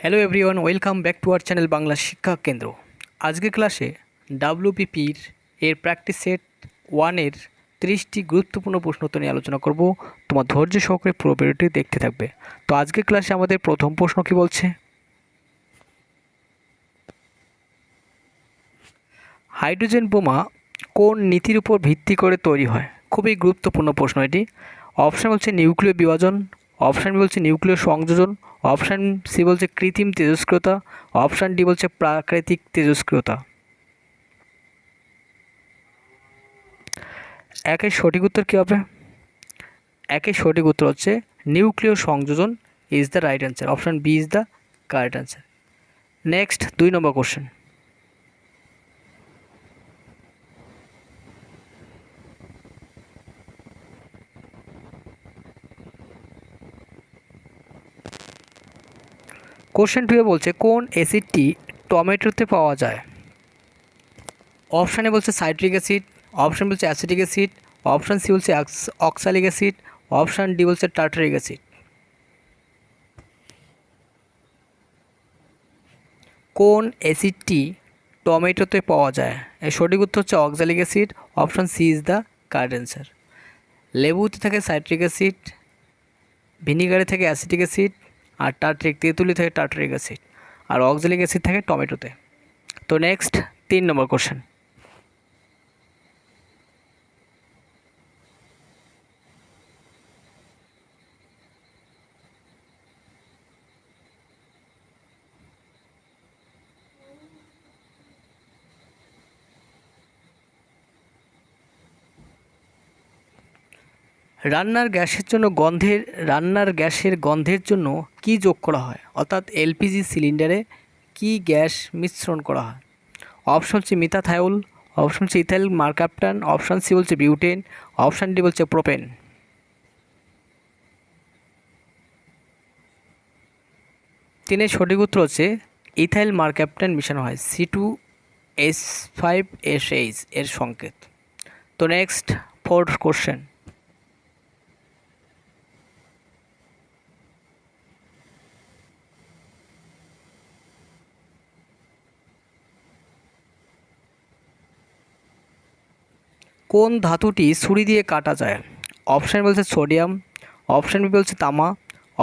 Hello everyone, welcome back to our channel Bangla শিক্ষা কেন্দ্র। আজকের ক্লাসে ডাব্লিউবিপির এর প্র্যাকটিস সেট 1-এর 30টি গুরুত্বপূর্ণ প্রশ্ন উত্তর নিয়ে আলোচনা করব। তোমার ধৈর্য সহকারে পুরো ভিডিওটি দেখতে থাকবে। তো আজকের ক্লাসে আমাদের প্রথম প্রশ্ন কি বলছে, হাইড্রোজেন বোমা কোন নীতির উপর ভিত্তি করে তৈরি হয়? খুবই গুরুত্বপূর্ণ প্রশ্ন এটি। অপশান বলছে নিউক্লিয় বিভাজন, অপশান বি বলছে নিউক্লিয় সংযোজন, অপশান সি বলছে কৃত্রিম তেজস্ক্রিয়তা, অপশান ডি বলছে প্রাকৃতিক তেজস্ক্রিয়তা। একের সঠিক উত্তর কী হবে? একের সঠিক উত্তর হচ্ছে নিউক্লিয় সংযোজন is the right answer. Option B is the correct answer. Next 2 number question. Question 2 বলছে কোন অ্যাসিডটি টমেটোতে পাওয়া যায়? অপশানে বলছে সাইট্রিক অ্যাসিড, অপশান বলছে অ্যাসিটিক অ্যাসিড, অপশান সি বলছে অক্সালিক অ্যাসিড, অপশান ডি বলছে টার্টারিক অ্যাসিড। কোন অ্যাসিডটি টমেটোতে পাওয়া যায়? এর সঠিক উত্তর হচ্ছে oxalic acid. Option C is the correct answer. লেবুতে থাকে সাইট্রিক অ্যাসিড, ভিনিগারে থাকে অ্যাসিটিক অ্যাসিড, আর তেঁতুলি থাকে টার্টারিক অ্যাসিড, আর অক্সালিক অ্যাসিড থাকে টমেটোতে। তো নেক্সট 3 নম্বর কোশ্চেন। রান্নার গ্যাসের গন্ধের জন্য কি যোগ করা হয়? অর্থাৎ এলপিজি সিলিন্ডারে কি গ্যাস মিশ্রণ করা হয়? অপশন হচ্ছে মিথাথায়োল, অপশন হচ্ছে ইথাইল মার্কাপটান, অপশন সি বলছে বিউটেন, অপশন ডি বলছে প্রোপেন। তিনের সঠিক উত্তর হচ্ছে ইথাইল মার্কাপটান মিশানো হয়, C2H5SH এর সংকেত। তো নেক্সট 4th কোশ্চেন। কোন ধাতুটি ছুরি দিয়ে কাটা যায়? অপশান বলছে সোডিয়াম, অপশান বি বলছে তামা,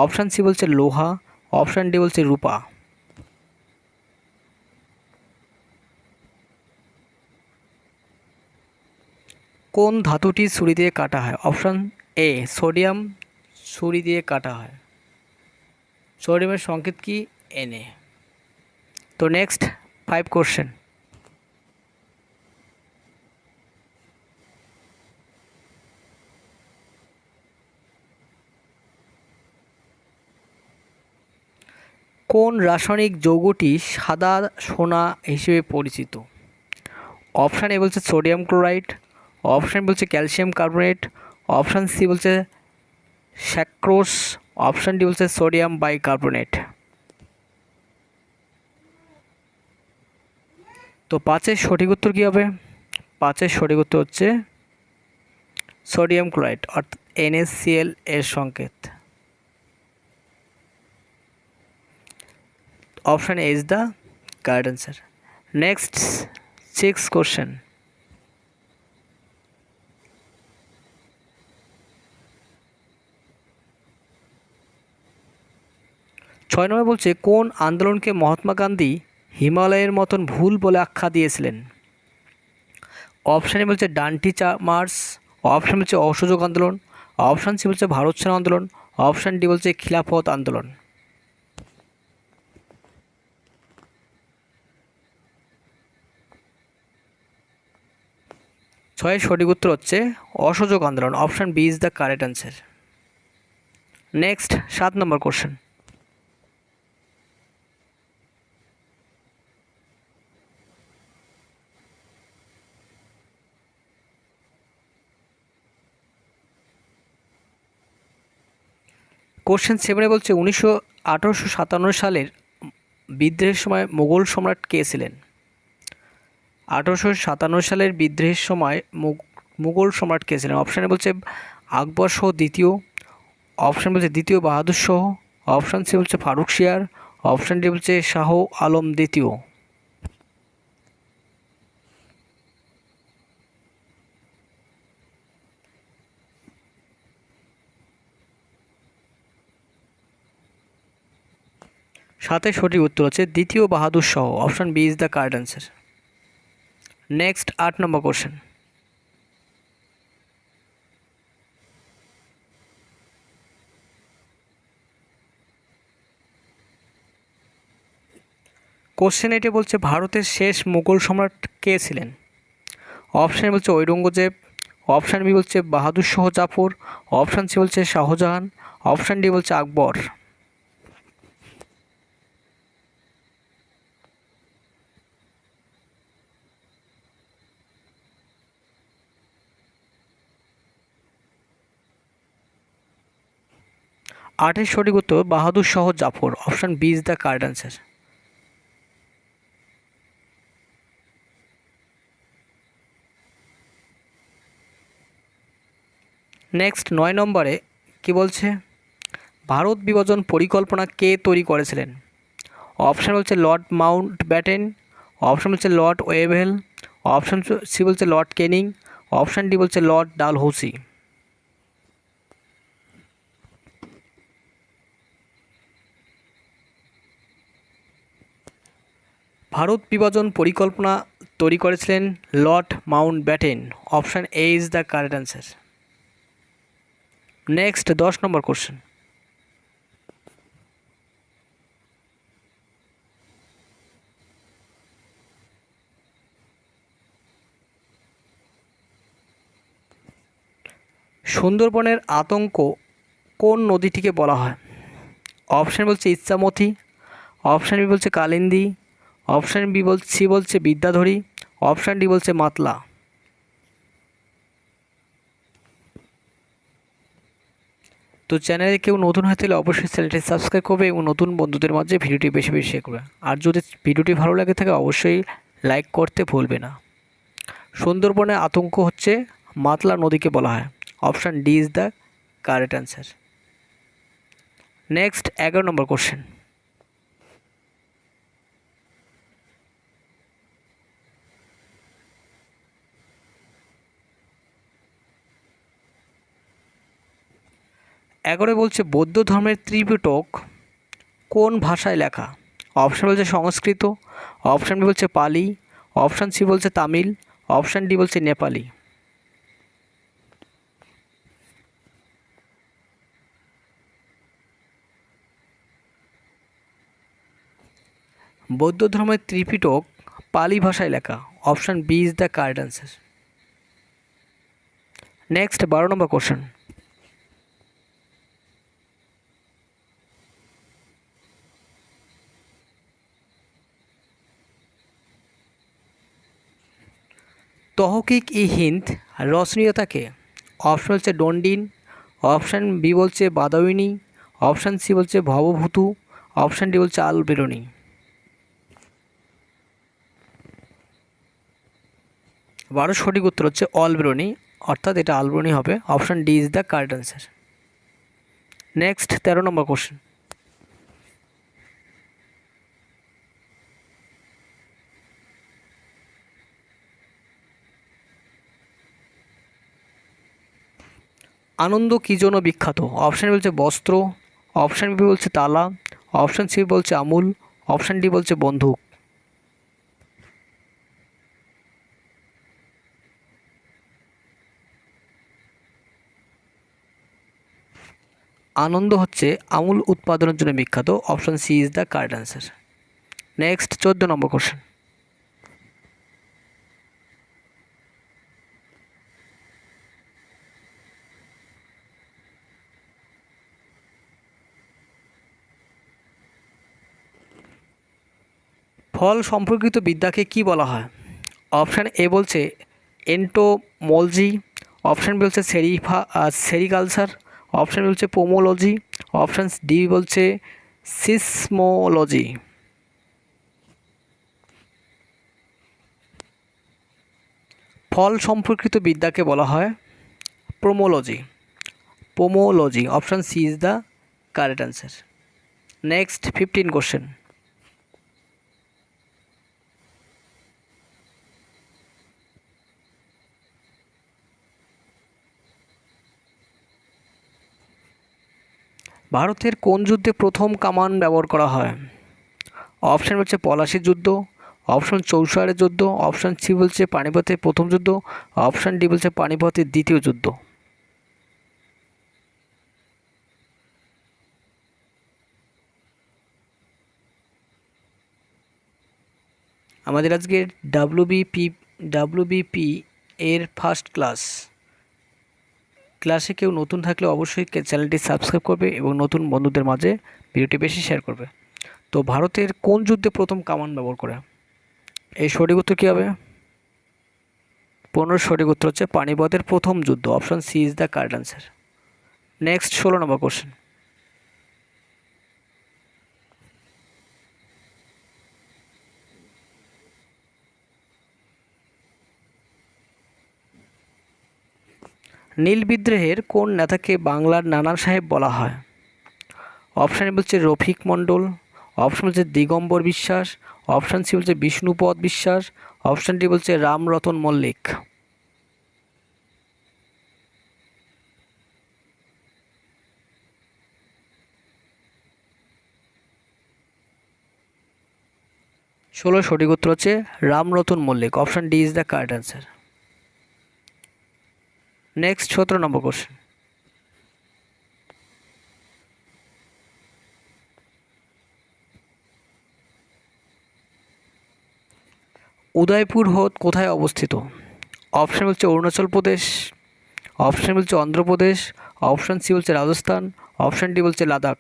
অপশান সি বলছে লোহা, অপশান ডি বলছে রূপা। কোন ধাতুটি ছুরি দিয়ে কাটা হয়? অপশান এ সোডিয়াম ছুরি দিয়ে কাটা হয়। সোডিয়ামের সংকেত কি? Na। তো নেক্সট 5 কোশ্চেন। কোন রাসায়নিক যৌগটি সাদা সোনা হিসেবে পরিচিত? অপশান এ বলছে সোডিয়াম ক্লোরাইড, অপশান বলছে ক্যালসিয়াম কার্বনেট, অপশান সি বলছে স্যাক্রোস, অপশান ডি বলছে সোডিয়াম বাইকার্বনেট। তো 5-এর সঠিক উত্তর কী হবে? 5-এর সঠিক উত্তর হচ্ছে সোডিয়াম ক্লোরাইড অর্থাৎ NaCl এর সংকেত। Option A is the correct answer. Next 6 question. ছয় নম্বর বলছে কোন আন্দোলনকে মহাত্মা গান্ধী হিমালয়ের মতন ভুল বলে আখ্যা দিয়েছিলেন? অপশানে বলছে ডান্ডি মার্চ, অপশান বলছে অসহযোগ আন্দোলন, অপশান সি বলছে ভারত ছাড়ো আন্দোলন, অপশান ডি বলছে খিলাফত আন্দোলন। ছয়ের সঠিক উত্তর হচ্ছে অসহযোগ আন্দোলন। Option B is the correct answer. Next 7 number question. Question 7 বলছে 1857 সালের বিদ্রোহের সময় মুঘল সম্রাট কে ছিলেন? 1857 সালের বিদ্রোহের সময় মুঘল সম্রাট কে ছিলেন? অপশানে বলছে আকবর সহ দ্বিতীয়, অপশান বলছে দ্বিতীয় বাহাদুর সহ, অপশান সি বলছে ফারুক শিয়ার, অপশান ডি বলছে শাহ আলম দ্বিতীয়। সাথে সঠিক উত্তর হচ্ছে দ্বিতীয় Bahadur Shah. Option B is the correct answer. Next 8 number question. Question এটা বলছে ভারতের শেষ মুঘল সম্রাট কে ছিলেন? অপশান বলছে ঔরঙ্গজেব, অপশান বি বলছে বাহাদুর শাহ জাফর, অপশান সি বলছে শাহজাহান, অপশান ডি বলছে আকবর। আটের সঠিক উত্তর Bahadur Shah Zafar. Option B is the correct answer. Next 9 নম্বরে কি বলছে ভারত বিভাজন পরিকল্পনা কে তৈরি করেছিলেন? অপশান বলছে লর্ড মাউন্ট ব্যাটেন, অপশান বলছে লর্ড ওয়েভেল, অপশান সি বলছে লর্ড ক্যানিং, অপশান ডি বলছে লর্ড ডালহৌসি। ভারত বিভাজন পরিকল্পনা তৈরি করেছিলেন Lord Mount Batten. Option A is the correct answer. Next 10 number question. সুন্দরবনের আতঙ্ক কোন নদীটিকে বলা হয়? অপশান বলছে ইচ্ছামতি, অপশান বি বলছে কালিন্দী, অপশান সি বলছে বিদ্যাধরী, অপশান ডি বলছে মাতলা। তো চ্যানেলে কেউ নতুন হয়ে থাকলে অবশ্যই চ্যানেলটি সাবস্ক্রাইব করবে এবং নতুন বন্ধুদের মাঝে ভিডিওটি বেশি বেশি শেয়ার করবে। আর যদি ভিডিওটি ভালো লাগে থাকে অবশ্যই লাইক করতে ভুলবে না। সুন্দরবনের আতঙ্ক হচ্ছে মাতলা নদীকে বলা হয়। Option D is the correct answer. Next 11 number question. এগারো বলছে বৌদ্ধ ধর্মের ত্রিপিটক কোন ভাষায় লেখা? অপশান বলছে সংস্কৃত, অপশান বি বলছে পালি, অপশান সি বলছে তামিল, অপশান ডি বলছে নেপালি। বৌদ্ধ ধর্মের ত্রিপিটক পালি ভাষায় লেখা। Option B is the correct answer. Next 12 number question. Tahqiq i Hind রচয়িতাকে? অপশান হচ্ছে ডন্ডিন, অপশান বি বলছে বাদাউনি, অপশান সি বলছে ভবভূতু, অপশান ডি বলছে আল বেরুনি। বারো সঠিক উত্তর হচ্ছে অল বেরুনি, অর্থাৎ এটা আল বেরুনি হবে। Option D is the correct answer. Next 13 number question. Anand কী জন্য বিখ্যাত? অপশান বলছে বস্ত্র, অপশান বি বলছে তালা, অপশান সি বলছে আমূল, অপশান ডি বলছে বন্দুক। আনন্দ হচ্ছে আমূল উৎপাদনের জন্য বিখ্যাত। Option C is the correct answer. Next 14 number question. ফল সম্পর্কিত বিদ্যাকে কি বলা হয়? অপশান এ বলছে এন্টোমোলজি, অপশান বি বলছে সেরিকালচার, অপশান বি বলছে পোমোলজি, অপশান ডি বলছে সিসমোলজি। ফল সম্পর্কিত বিদ্যাকে বলা হয় pomology. Option C is the correct answer. Next 15 question. ভারতের কোন যুদ্ধে প্রথম কামান ব্যবহার করা হয়? অপশান হচ্ছে পলাশির যুদ্ধ, অপশন চৌসারের যুদ্ধ, অপশান সি বলছে পানিপথের প্রথম যুদ্ধ, অপশান ডি বলছে পানিপথের দ্বিতীয় যুদ্ধ। আমাদের আজকে ডাব্লিউবিপি এর ফার্স্ট ক্লাসে কেউ নতুন থাকলে অবশ্যই চ্যানেলটি সাবস্ক্রাইব করবে এবং নতুন বন্ধুদের মাঝে ভিডিওটি বেশি শেয়ার করবে। তো ভারতের কোন যুদ্ধে প্রথম কামান ব্যবহার করে? এই সঠিক উত্তর কী হবে? 15 সঠিক উত্তর হচ্ছে পানিপথের প্রথম যুদ্ধ। Option C is the correct answer. Next 16 number question. নীল বিদ্রোহের কোন নেতাকে বাংলার নানা সাহেব বলা হয়? অপশান এ বলছে রফিক মণ্ডল, অপশন বলছে দিগম্বর বিশ্বাস, অপশান সি বলছে বিষ্ণুপদ বিশ্বাস, অপশান ডি বলছে রামরতন মল্লিক। ষোলো সঠিক উত্তর হচ্ছে রামরতন মল্লিক। Option D is the correct answer. Next 17 number question. Udaipur হ্রদ কোথায় অবস্থিত? অপশান বলছে অরুণাচল প্রদেশ, অপশান বলছে অন্ধ্রপ্রদেশ, অপশান সি বলছে রাজস্থান, অপশান ডি বলছে লাদাখ।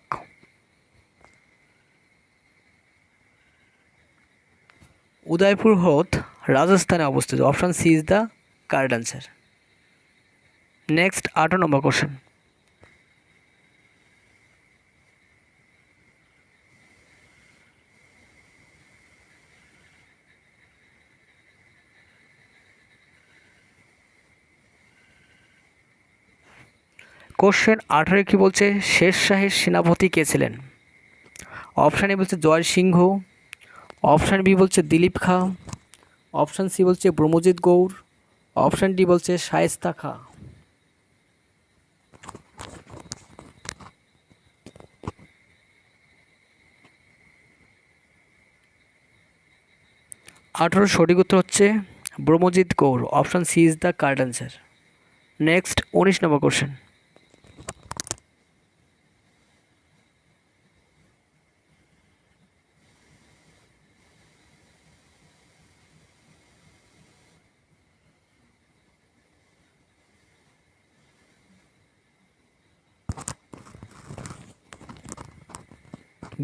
উদয়পুর হ্রদ রাজস্থানে অবস্থিত। Option C is the correct answer. Next 18 number question. Question 18 কি বলছে? শের শাহের সেনাপতি কে ছিলেন? অপশান এ বলছে জয় সিংহ, অপশান বি বলছে দিলীপ খাঁ, অপশান সি বলছে ব্রহ্মজিৎ গৌর, অপশান ডি বলছে শায়েস্তা খাঁ। আঠারো সঠিক উত্তর হচ্ছে Brahmajit Gaur. Option C is the correct answer. Next 19 number question.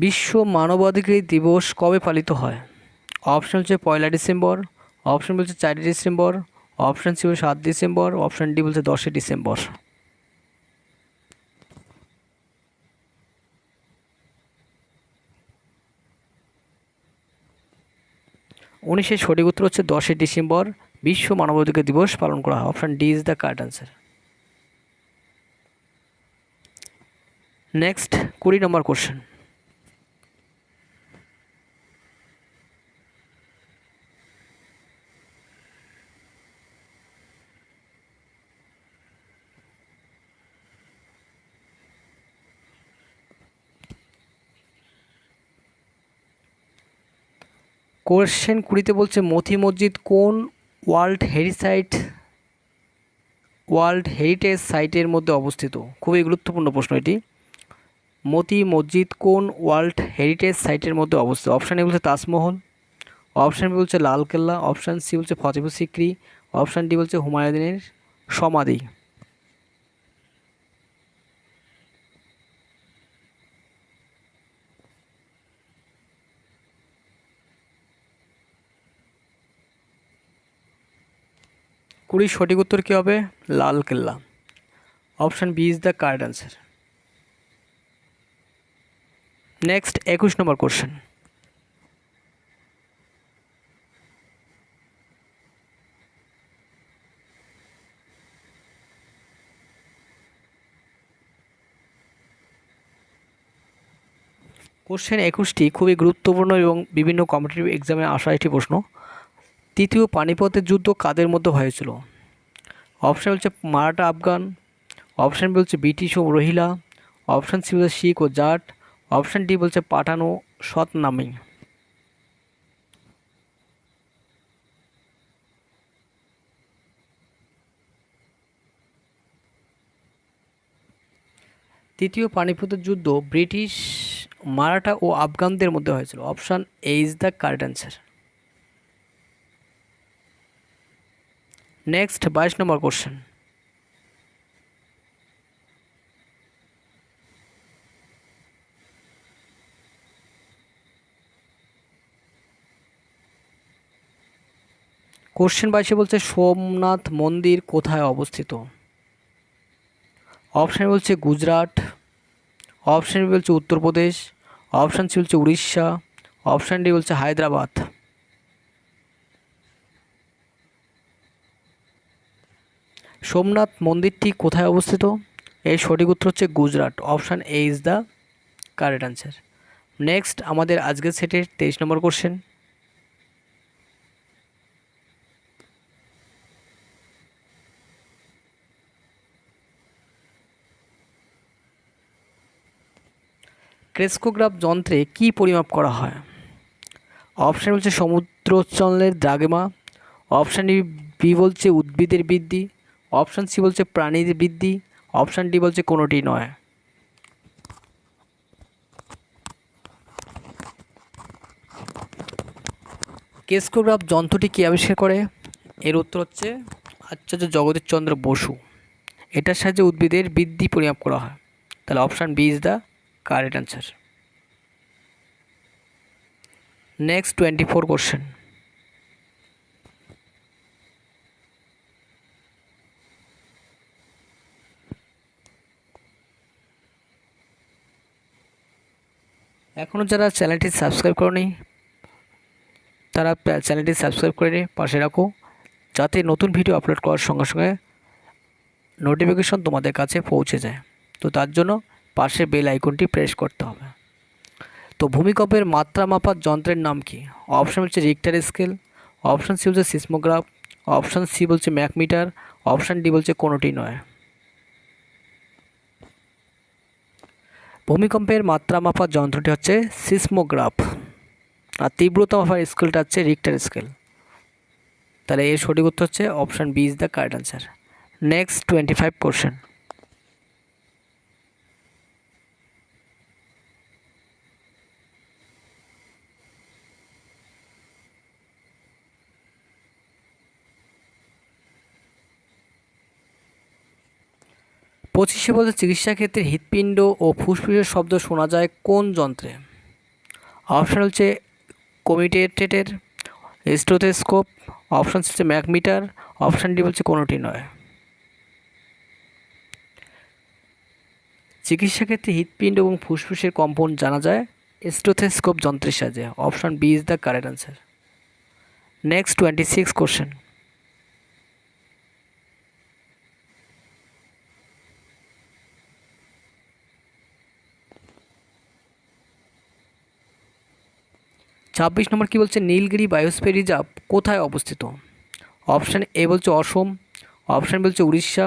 বিশ্ব মানবাধিকার দিবস কবে পালিত হয়? অপশান হচ্ছে 1 ডিসেম্বর, অপশান বলছে 4 ডিসেম্বর, অপশান সি বলছে 7 ডিসেম্বর, অপশান ডি বলছে 10 ডিসেম্বর। উনিশের সঠিক উত্তর হচ্ছে 10 ডিসেম্বর বিশ্ব মানবাধিকার দিবস পালন করা হয়। Option D is the correct answer. Next 20 number question. Question 20-তে বলছে মতি মসজিদ কোন ওয়ার্ল্ড হেরিটেজ সাইটের মধ্যে অবস্থিত? খুবই গুরুত্বপূর্ণ প্রশ্ন এটি। মতি মসজিদ কোন ওয়ার্ল্ড হেরিটেজ সাইটের মধ্যে অবস্থিত? অপশান এ বলছে তাজমহল, অপশান বি বলছে লালকেল্লা, অপশান সি বলছে ফতেপুর সিক্রি, অপশান ডি বলছে হুমায়ুনের সমাধি। কুড়ির সঠিক উত্তর কী হবে? Lalkella. Option B is the correct answer. Next 21 number question. Question 21টি খুবই গুরুত্বপূর্ণ এবং বিভিন্ন কম্পিটিটিভ এক্সামে আসা একটি প্রশ্ন। তৃতীয় পানিপথের যুদ্ধ কাদের মধ্যে হয়েছিল? অপশান বলছে মারাঠা আফগান, অপশান বলছে ব্রিটিশ ও রোহিলা, অপশান সি বলছে শিখ ও জাট, অপশান ডি বলছে পাঠান ও সতনামি। তৃতীয় পানিপথের যুদ্ধ ব্রিটিশ, মারাঠা ও আফগানদের মধ্যে হয়েছিল। Option A is the correct answer. Next 22 number question. Question 22 বলছে সোমনাথ মন্দির কোথায় অবস্থিত? অপশান বলছে গুজরাট, অপশান বি বলছে উত্তরপ্রদেশ, অপশান সি বলছে উড়িষ্যা, অপশান ডি বলছে হায়দ্রাবাদ। সোমনাথ মন্দিরটি কোথায় অবস্থিত? এর সঠিক উত্তর হচ্ছে Gujarat. Option A is the correct answer. Next আমাদের আজকের সেটের 23 নম্বর কোশ্চেন। ক্রেস্কোগ্রাফ যন্ত্রে কি পরিমাপ করা হয়? অপশান বলছে সমুদ্রোচ্চলের দ্রাঘিমা, অপশান বি বলছে উদ্ভিদের বৃদ্ধি, অপশান সি বলছে প্রাণীর বৃদ্ধি, অপশান ডি বলছে কোনোটি নয়। ক্রেস্কোগ্রাফ যন্ত্রটি কে আবিষ্কার করে? এর উত্তর হচ্ছে আচার্য জগদীশচন্দ্র বসু। এটার সাহায্যে উদ্ভিদের বৃদ্ধি পরিমাপ করা হয়। তাহলে option B is the correct answer. Next 24 question. এখনও যারা চ্যানেলটি সাবস্ক্রাইব করনি তারা চ্যানেলটি সাবস্ক্রাইব করে পাশে রাখো, যাতে নতুন ভিডিও আপলোড করার সঙ্গে সঙ্গে নোটিফিকেশন তোমাদের কাছে পৌঁছে যায়। তো তার জন্য পাশে বেল আইকনটি প্রেস করতে হবে। তো ভূমিকম্পের মাত্রা মাপার যন্ত্রের নাম কি? অপশান হচ্ছে রিক্টার স্কেল, অপশান সি বলছে সিসমোগ্রাফ, অপশান সি বলছে ম্যাকমিটার, অপশান ডি বলছে কোনোটি নয়। ভূমিকম্পের মাত্রা মাপার যন্ত্রটি হচ্ছে সিসমোগ্রাফ, আর তীব্রতা মাপার স্কেলটা হচ্ছে রিক্টার স্কেল। তাহলে এর সঠিক উত্তর হচ্ছে option B is the correct answer. Next 25 question. পঁচিশে বলতে চিকিৎসা ক্ষেত্রে হৃৎপিণ্ড ও ফুসফুসের শব্দ শোনা যায় কোন যন্ত্রে? অপশান হচ্ছে কমিটেটের, স্টেথোস্কোপ, অপশান হচ্ছে ম্যাকমিটার, অপশান ডি বলছে কোনোটি নয়। চিকিৎসা ক্ষেত্রে হৃৎপিণ্ড এবং ফুসফুসের কম্পন জানা যায় স্টেথোস্কোপ যন্ত্রের সাহায্যে। Option B is the correct answer. Next 26 question. ছাব্বিশ নম্বর কী বলছে? নীলগিরি বায়োস্ফিয়ার রিজার্ভ কোথায় অবস্থিত? অপশান এ বলছে অসম, অপশান বলছে উড়িষ্যা,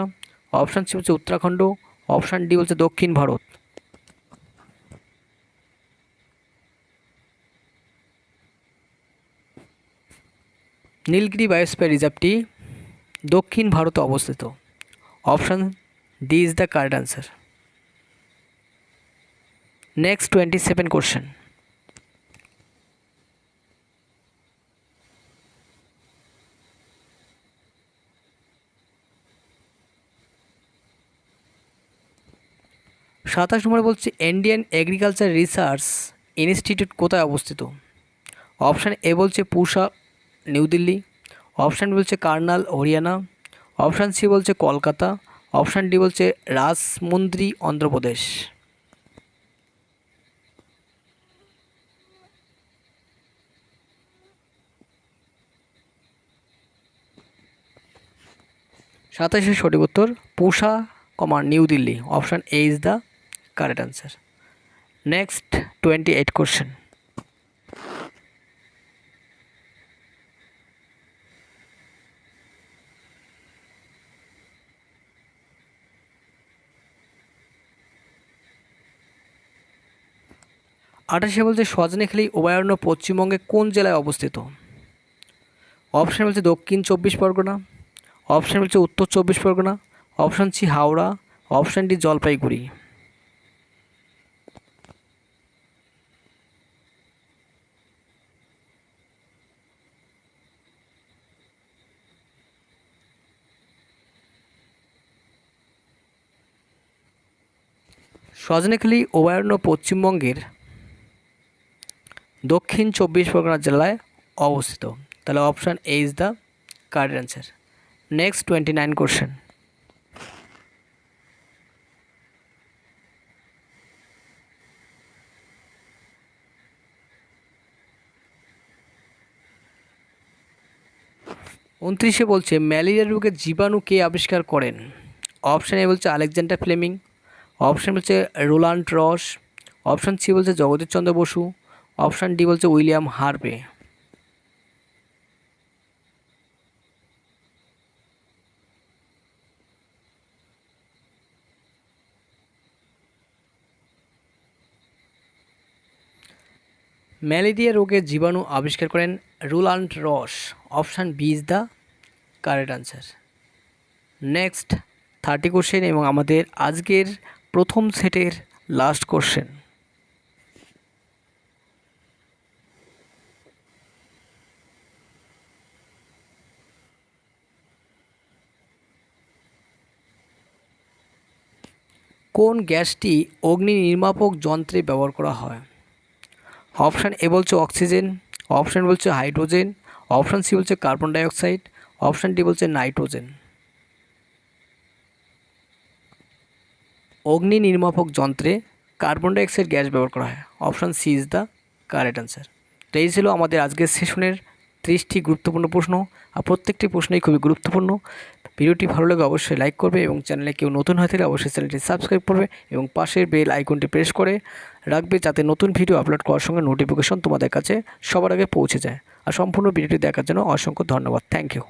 অপশান সি বলছে উত্তরাখণ্ড, অপশান ডি বলছে দক্ষিণ ভারত। নীলগিরি বায়োস্ফিয়ার রিজার্ভটি দক্ষিণ ভারতে অবস্থিত। Option D is the correct answer. Next 27 question. সাতাশ নম্বরে বলছে ইন্ডিয়ান এগ্রিকালচার রিসার্চ ইনস্টিটিউট কোথায় অবস্থিত? অপশান এ বলছে পুসা, নিউ দিল্লি, অপশান বলছে কার্নাল, হরিয়ানা, অপশান সি বলছে কলকাতা, অপশান ডি বলছে রাজমুন্দ্রি, অন্ধ্রপ্রদেশ। সাতাশের সঠিক উত্তর Pusa, New Delhi. Option A is the correct answer. Next 28 question. আঠাশে বলছে সজনেখালি অভয়ারণ্য পশ্চিমবঙ্গে কোন জেলায় অবস্থিত? অপশান বলছে দক্ষিণ 24 পরগনা, অপশান বলছে উত্তর 24 Pargana, option C Howrah, option D Jalpaiguri. Sajnekhali অভয়ারণ্য পশ্চিমবঙ্গের দক্ষিণ 24 পরগনা জেলায় অবস্থিত। তাহলে option A is the correct answer. Next 29 question. উনত্রিশে বলছে ম্যালেরিয়া রোগের জীবাণু কে আবিষ্কার করেন? অপশান এ বলছে আলেকজান্ডার ফ্লেমিং, অপশান বলছে রোলান্ড রস, অপশান সি বলছে জগদীশচন্দ্র বসু, অপশান ডি বলছে উইলিয়াম হার্ভে। ম্যালেরিয়া রোগের জীবাণু আবিষ্কার করেন Ronald Ross. Option B is the correct answer. Next 30 question এবং আমাদের আজকের প্রথম সেটের লাস্ট কোশ্চেন। কোন গ্যাসটি অগ্নি নির্বাপক যন্ত্রে ব্যবহার করা হয়? অপশান এ বলছে অক্সিজেন, অপশান বলছে হাইড্রোজেন, অপশান সি বলছে কার্বন ডাইঅক্সাইড, অপশান ডি বলছে নাইট্রোজেন। অগ্নি নির্বাপক যন্ত্রে কার্বন ডাইঅক্সাইড গ্যাস ব্যবহার করা হয়। Option C is the correct answer. তো এই ছিল আমাদের আজকের সেশনের 30টি গুরুত্বপূর্ণ প্রশ্ন, আর প্রত্যেকটি প্রশ্নই খুবই গুরুত্বপূর্ণ। ভিডিওটি ভালো লাগে অবশ্যই লাইক করবে এবং চ্যানেলে কেউ নতুন হয়ে থাকলে অবশ্যই চ্যানেলটি সাবস্ক্রাইব করবে এবং পাশের বেল আইকনটি প্রেস করে রাখবে যাতে নতুন ভিডিও আপলোড করার সঙ্গে নোটিফিকেশন তোমাদের কাছে সবার আগে পৌঁছে যায়। আর সম্পূর্ণ ভিডিওটি দেখার জন্য অসংখ্য ধন্যবাদ। Thank you.